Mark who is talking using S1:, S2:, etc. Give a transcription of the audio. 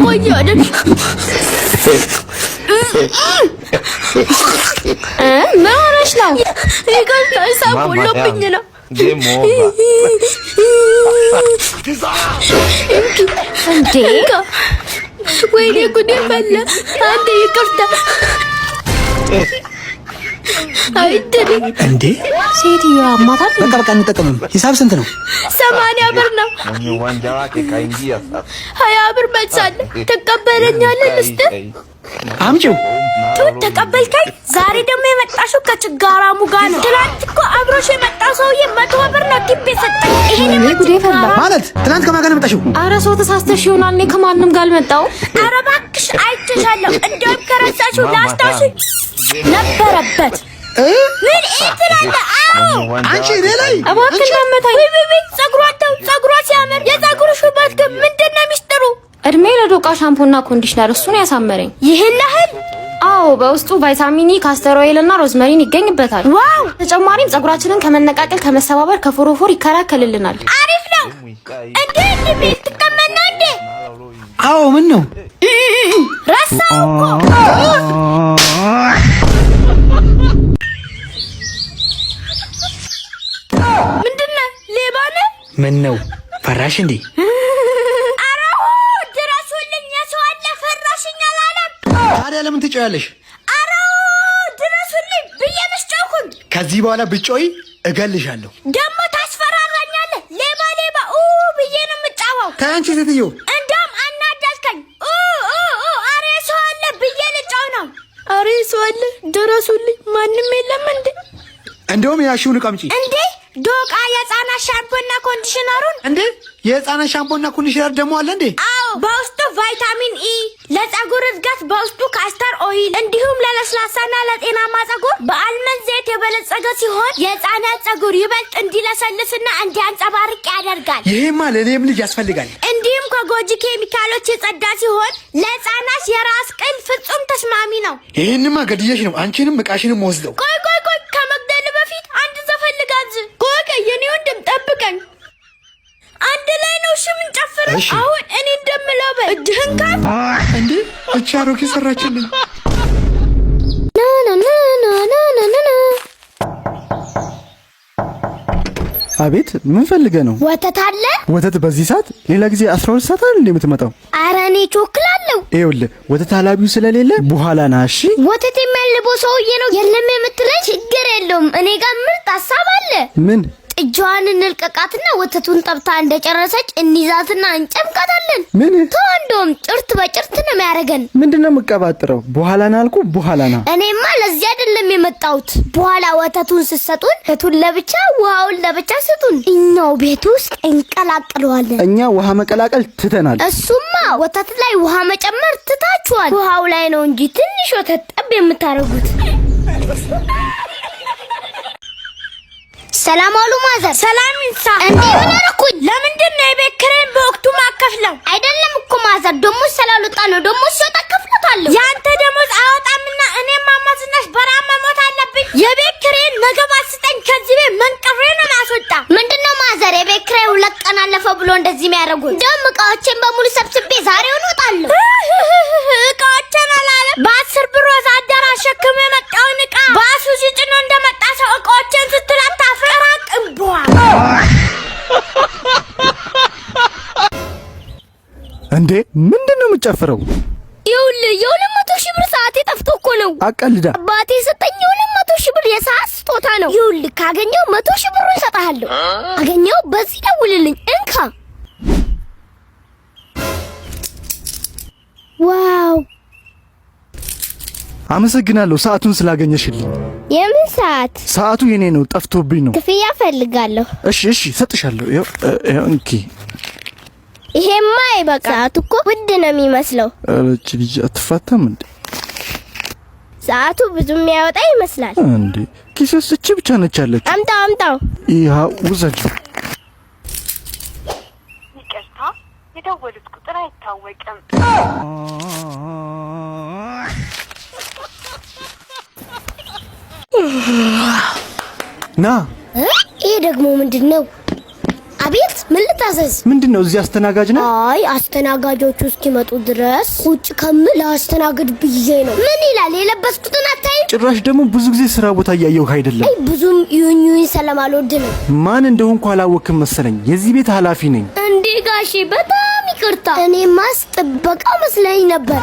S1: ቆይ አይደል ምን ሆነሽ ነው? ይቀርታ ሳቦሎብኝ ነው እንዴ ወይኔ ጉዴ ፈላ አንዴ ይቅርታ አይደል
S2: እንዴ
S1: ሴትዮ አማታት
S2: በቃ እንጠቀምም ሂሳብ ስንት ነው
S1: 80 ብር ነው 20 ብር መልሳለ ተቀበለኛለህ ልስጥ
S2: አምጪው
S1: ተቀበልከኝ ዛሬ ደግሞ የመጣሽው ከችጋራሙ ጋር ነው ትናንት እኮ አብሮሽ የመጣው ሰውዬ 100 ብር ነው ቲፕ የሰጠኝ ይሄን ጉዴ ፈላ
S2: ማለት ትናንት ከማን ጋር መጣሽው
S1: ኧረ ሰው ተሳስተሽ ይሆናል እኔ ከማንም ጋር አልመጣሁም ኧረ እባክሽ አይተሻለሁ እንደውም ከረሳሽው ላስታውሽ ነበረበት ምን እትላለህ አዎ
S2: አንቺ ላይ
S1: እባክሽ አመታኝ ጸጉሯ ሲያምር የጸጉርሽ ውበት ግን ምንድነው ሚስጥሩ እድሜ ለዶቃ ሻምፖና ኮንዲሽነር እሱን ያሳመረኝ ይሄላል አዎ በውስጡ ቫይታሚን ኢ ካስተር ኦይል እና ሮዝመሪን ይገኝበታል ዋው ተጨማሪም ጸጉራችንን ከመነቃቀል ከመሰባበር ከፎሮፎር ይከላከልልናል አሪፍ ነው እንዴ ቤት ተቀመና እንዴ
S2: አዎ ምን ነው
S1: ረሳው ምንድነው ሌባ ነህ
S2: ምን ነው ፈራሽ እንዴ ታዲያ ለምን ትጮያለሽ?
S1: አራው ድረሱልኝ ብዬሽ ጮኩኝ።
S2: ከዚህ በኋላ ብጮይ እገልሻለሁ።
S1: ደሞ ታስፈራራኛለህ። ሌባ ብዬ ነው የምጫወው።
S2: ታንቺ ሴትዮ
S1: እንደውም አናዳልከኝ። አሬ ሰው አለ ብዬ ልጫው ነው። አሬ ሰው አለ ድረሱልኝ። ማንም የለም እንዴ?
S2: እንደውም ያሽውን ቀምጪ
S1: እንዴ ዶቃ የህፃናት ሻምፖና ኮንዲሽነሩን
S2: እንዴ የህፃናት ሻምፖና ኮንዲሽነር ደግሞ አለ እንዴ?
S1: አዎ በውስጡ ቫይታሚን ኢ ለጸጉር እድገት በውስጡ ካስተር ኦይል እንዲሁም ለለስላሳና ለጤናማ ጸጉር በአልመንድ ዘይት የበለጸገ ሲሆን የህፃናት ጸጉር ይበልጥ እንዲለሰልስና እንዲያንጸባርቅ ያደርጋል።
S2: ይሄማ ለኔም ልጅ ያስፈልጋል።
S1: እንዲሁም ከጎጂ ኬሚካሎች የጸዳ ሲሆን ለህፃናት የራስ ቅል ፍጹም ተስማሚ ነው።
S2: ይሄንማ ገድየሽ ነው አንቺንም ዕቃሽንም ወስደው።
S1: ቆይ ከመግደል በፊት አንድ ዘፈን ልጋብዝ። ቆይ የኔ ወንድም ጠብቀኝ። አንድ ላይ ነው ምን ጨፍር አሁን እኔ እንደምለው በል እጅህን ካፍ
S2: እንዴ እቺ አሮጌ ሰራችልኝ። አቤት ምን ፈልገህ ነው?
S1: ወተት አለ?
S2: ወተት በዚህ ሰዓት? ሌላ ጊዜ 12 ሰዓት አይደል እንዴ የምትመጣው?
S1: ኧረ እኔ ቾክላለሁ።
S2: ይኸውልህ ወተት አላቢው ስለሌለ በኋላ ና እሺ።
S1: ወተት የሚያልበው ሰውዬ ነው የለም የምትለኝ? ችግር የለውም እኔ ጋር ምርጥ ሐሳብ አለ።
S2: ምን?
S1: ጥጃዋን እንልቀቃትና ወተቱን ጠብታ እንደጨረሰች እንይዛትና እንጨምቃታለን።
S2: ምን?
S1: እንደውም ጭርት በጭርት ነው የሚያደርገን።
S2: ምንድነው የምቀባጥረው? በኋላ ና አልኩ በኋላ ና።
S1: እኔማ ለዚህ አይደለም የመጣሁት። በኋላ ወተቱን ስትሰጡን ወተቱን ለብቻ ውሃውን ለብቻ ስጡን። እኛው ቤት ውስጥ እንቀላቅለዋለን።
S2: እኛ ውሃ መቀላቀል ትተናል።
S1: እሱማ ወተት ላይ ውሃ መጨመር ትታችኋል። ውሃው ላይ ነው እንጂ ትንሽ ወተት ጠብ የምታደርጉት። ሰላም አሉ ማዘር። ሰላም ይንሳ። እንዴ ምን አደረኩኝ? ለምንድን ነው የቤት ኪራይን በወቅቱ ማከፍለው? አይደለም እኮ ማዘር ደሞዝ ስላልወጣ ነው። ደሞዝ ሲወጣ ከፍሎታለሁ። ያንተ ደሞዝ አወጣምና እኔ ማማ ዝናሽ በራም መሞት አለብኝ። የቤት ኪራይን ነገ ባስጠኝ ከዚህ ቤት መንቀሬ ነው ማስወጣ። ምንድነው ማዘር የቤት ኪራይ 2 ቀን አለፈ ብሎ እንደዚህ የሚያደርጉት? እንደውም እቃዎችን በሙሉ ሰብስቤ ዛሬውን እወጣለሁ። እቃዎችን አላለ በ10 ብር ወዛደር አሸክሞ የመጣውን እቃ ባሱዚ ጭኖ እንደመጣ ሰው እቃዎችን ስትላት አፍራቅምቧ።
S2: እንዴ ምንድነው የምትጨፍረው?
S1: ይኸውልህ የ200,000 ብር ሰዓት ጠፍቶ እኮ ነው።
S2: አቀልዳ
S1: አባቴ ሰጠኝ 200,000 ብር የሰዓት ስጦታ ነው። ይኸውልህ ካገኘው 100,000 ብሩን እሰጥሃለሁ። አገኘው በዚህ ደውልልኝ እንካ። ዋው
S2: አመሰግናለሁ ሰዓቱን ስላገኘሽልኝ።
S1: የምን ሰዓት?
S2: ሰዓቱ የኔ ነው ጠፍቶብኝ ነው።
S1: ክፍያ ፈልጋለሁ።
S2: እሺ ሰጥሻለሁ። ይኸው እንኪ።
S1: ይሄማ ይበቃ። ሰዓቱ እኮ ውድ ነው የሚመስለው።
S2: እቺ ልጅ አትፋታም እንዴ?
S1: ሰዓቱ ብዙ የሚያወጣ ይመስላል
S2: እንዴ? ኪስስ እቺ ብቻ ነች ያለች።
S1: አምጣው።
S2: ይኸው ውሰጂ።
S3: ይቅርታ የደወሉት ቁጥር አይታወቅም።
S2: ና
S1: ይሄ ደግሞ ምንድነው? አቤት ምን ልታዘዝ?
S2: ምንድነው እዚህ አስተናጋጅ ነህ?
S1: አይ አስተናጋጆቹ እስኪመጡ ድረስ ቁጭ ከምል አስተናግድ ብዬ ነው። ምን ይላል የለበስኩትን አታይ?
S2: ጭራሽ ደግሞ ብዙ ጊዜ ስራ ቦታ እያየሁህ አይደለም።
S1: አይ ብዙም ይሁኝ ሰላማልወድ ነው።
S2: ማን እንደሆንኩ አላወቅም መሰለኝ። የዚህ ቤት ኃላፊ ነኝ።
S1: እንዴ ጋሼ በጣም ይቅርታ። እኔ ማስጠበቃ መስለኝ ነበር።